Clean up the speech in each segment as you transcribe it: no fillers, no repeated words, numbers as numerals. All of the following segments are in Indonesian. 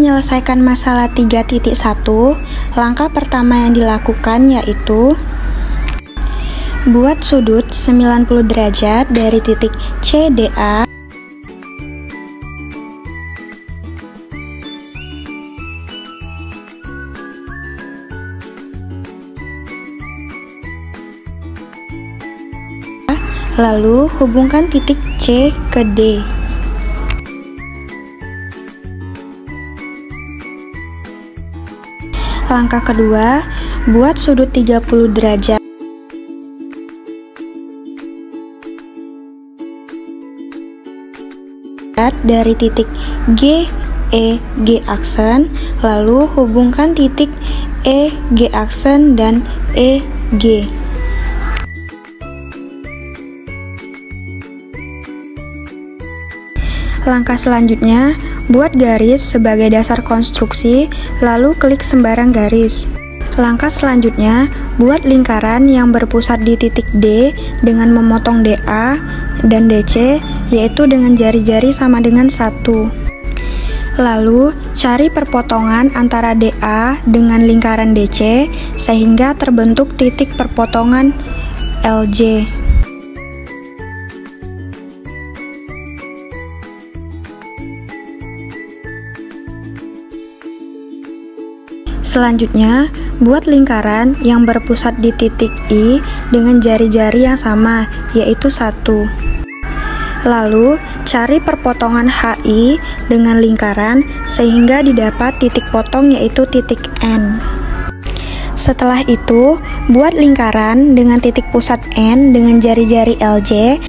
menyelesaikan masalah 3.1, langkah pertama yang dilakukan yaitu buat sudut 90 derajat dari titik CDA lalu hubungkan titik C ke D. Langkah kedua, buat sudut 30 derajat dari titik G, E, G aksen, lalu hubungkan titik E, G aksen dan E, G. Langkah selanjutnya, buat garis sebagai dasar konstruksi, lalu klik sembarang garis. Langkah selanjutnya, buat lingkaran yang berpusat di titik D dengan memotong DA dan DC, yaitu dengan jari-jari sama dengan 1. Lalu, cari perpotongan antara DA dengan lingkaran DC, sehingga terbentuk titik perpotongan LJ. Selanjutnya, buat lingkaran yang berpusat di titik I dengan jari-jari yang sama, yaitu 1. Lalu, cari perpotongan HI dengan lingkaran sehingga didapat titik potong yaitu titik N. Setelah itu, buat lingkaran dengan titik pusat N dengan jari-jari LJ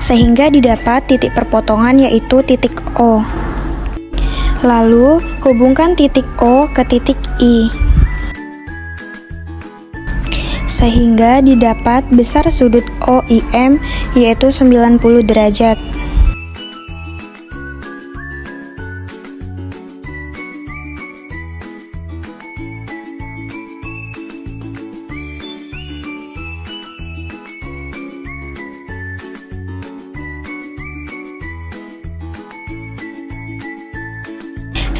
sehingga didapat titik perpotongan yaitu titik O. Lalu, hubungkan titik O ke titik I sehingga didapat besar sudut OIM yaitu 90 derajat.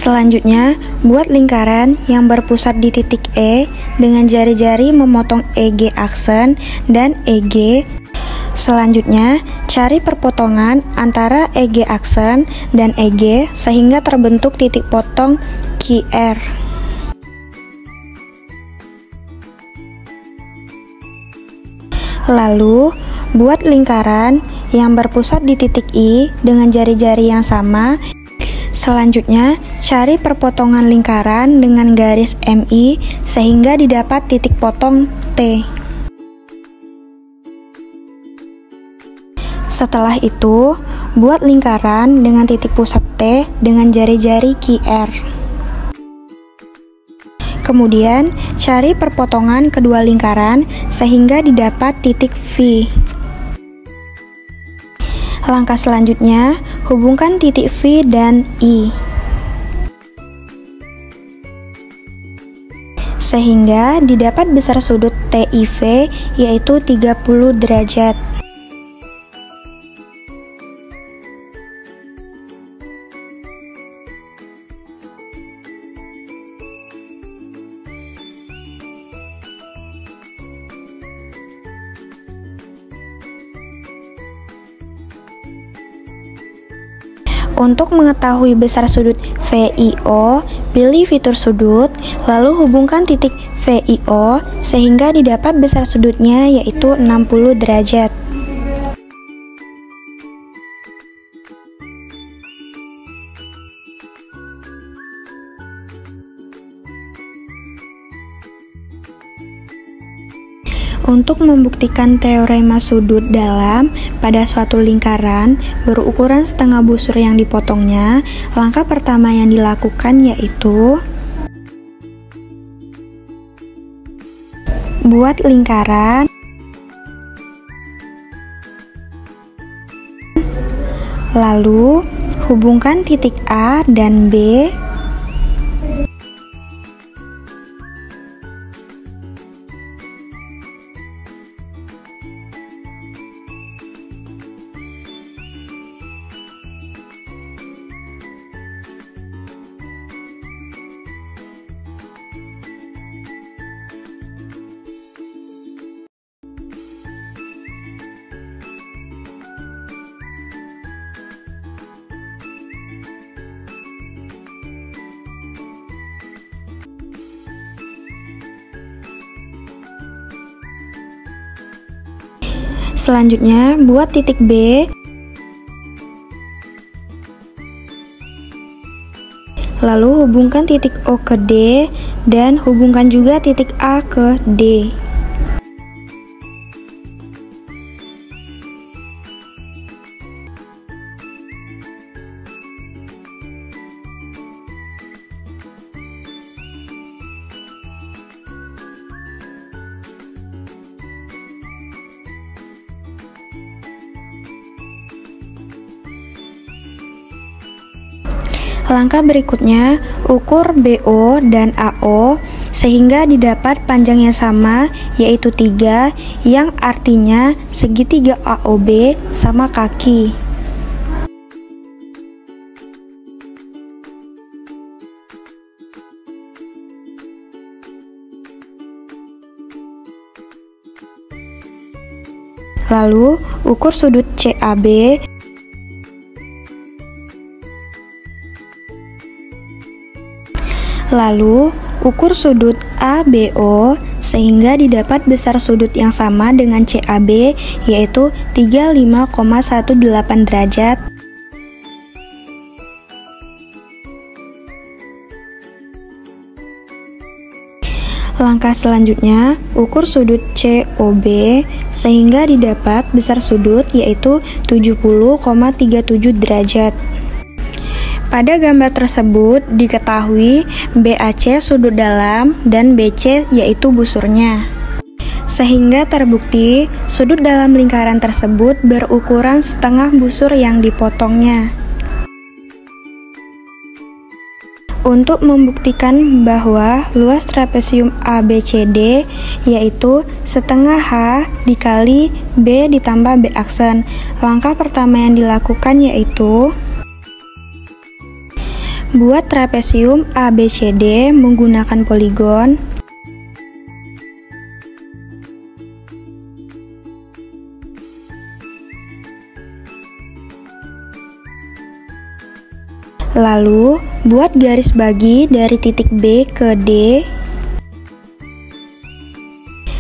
Selanjutnya, buat lingkaran yang berpusat di titik E dengan jari-jari memotong EG aksen dan EG. Selanjutnya, cari perpotongan antara EG aksen dan EG sehingga terbentuk titik potong QR. Lalu, buat lingkaran yang berpusat di titik I dengan jari-jari yang sama. Selanjutnya, cari perpotongan lingkaran dengan garis MI sehingga didapat titik potong T. Setelah itu, buat lingkaran dengan titik pusat T dengan jari-jari QR. Kemudian, cari perpotongan kedua lingkaran sehingga didapat titik V. Langkah selanjutnya, hubungkan titik V dan I sehingga didapat besar sudut TIV yaitu 30 derajat. Untuk mengetahui besar sudut VIO, pilih fitur sudut, lalu hubungkan titik VIO sehingga didapat besar sudutnya yaitu 60 derajat. Untuk membuktikan teorema sudut dalam pada suatu lingkaran berukuran setengah busur yang dipotongnya, langkah pertama yang dilakukan yaitu buat lingkaran, lalu hubungkan titik A dan B, Selanjutnya, buat titik B, lalu hubungkan titik O ke D, dan hubungkan juga titik A ke D. Langkah berikutnya, ukur BO dan AO sehingga didapat panjang yang sama, yaitu 3, yang artinya segitiga AOB sama kaki. Lalu, ukur sudut CAB Lalu, ukur sudut ABO sehingga didapat besar sudut yang sama dengan CAB, yaitu 35,18 derajat. Langkah selanjutnya, ukur sudut COB sehingga didapat besar sudut, yaitu 70,37 derajat. Pada gambar tersebut diketahui BAC sudut dalam dan BC yaitu busurnya. Sehingga terbukti sudut dalam lingkaran tersebut berukuran setengah busur yang dipotongnya. Untuk membuktikan bahwa luas trapesium ABCD yaitu setengah H dikali B ditambah B aksen, langkah pertama yang dilakukan yaitu buat trapesium ABCD menggunakan poligon. Lalu, buat garis bagi dari titik B ke D.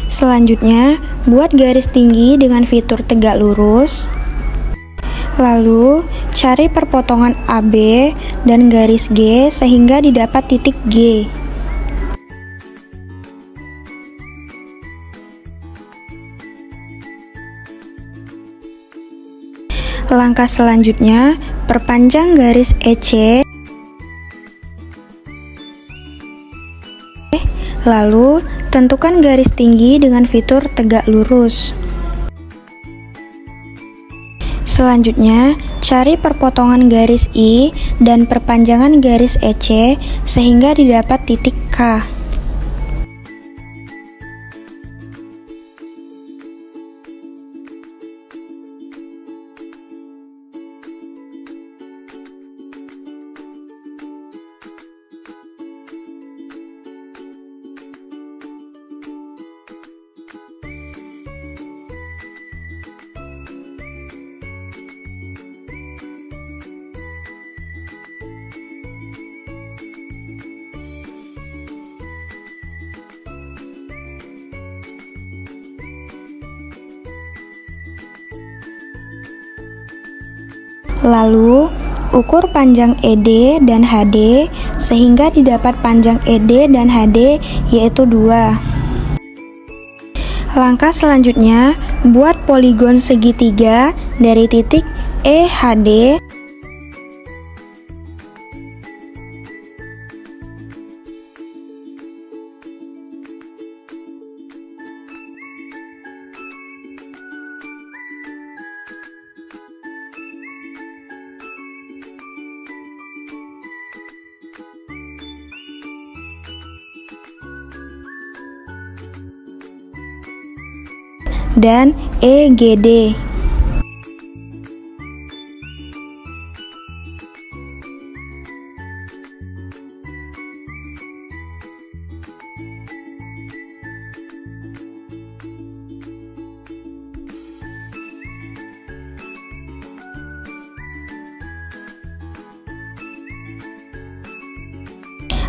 Selanjutnya, buat garis tinggi dengan fitur tegak lurus. Lalu, cari perpotongan AB dan garis G sehingga didapat titik G. Langkah selanjutnya, perpanjang garis EC. Lalu, tentukan garis tinggi dengan fitur tegak lurus. Selanjutnya, cari perpotongan garis I dan perpanjangan garis EC sehingga didapat titik K. Lalu, ukur panjang ED dan HD sehingga didapat panjang ED dan HD yaitu 2. Langkah selanjutnya, buat poligon segitiga dari titik EHD dan EGD.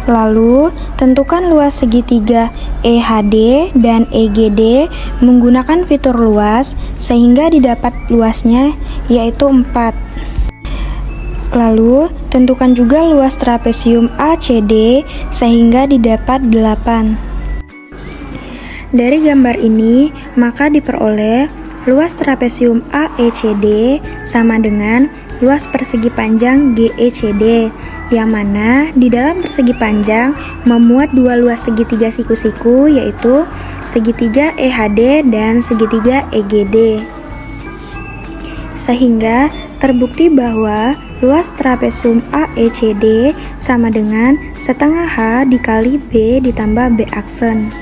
Lalu, tentukan luas segitiga EHD dan EGD menggunakan fitur luas sehingga didapat luasnya yaitu 4. Lalu, tentukan juga luas trapesium ACD sehingga didapat 8. Dari gambar ini, maka diperoleh luas trapesium AECD sama dengan luas persegi panjang GECD, yang mana di dalam persegi panjang memuat dua luas segitiga siku-siku yaitu segitiga EHD dan segitiga EGD. Sehingga terbukti bahwa luas trapesium AECD sama dengan setengah H dikali B ditambah B aksen.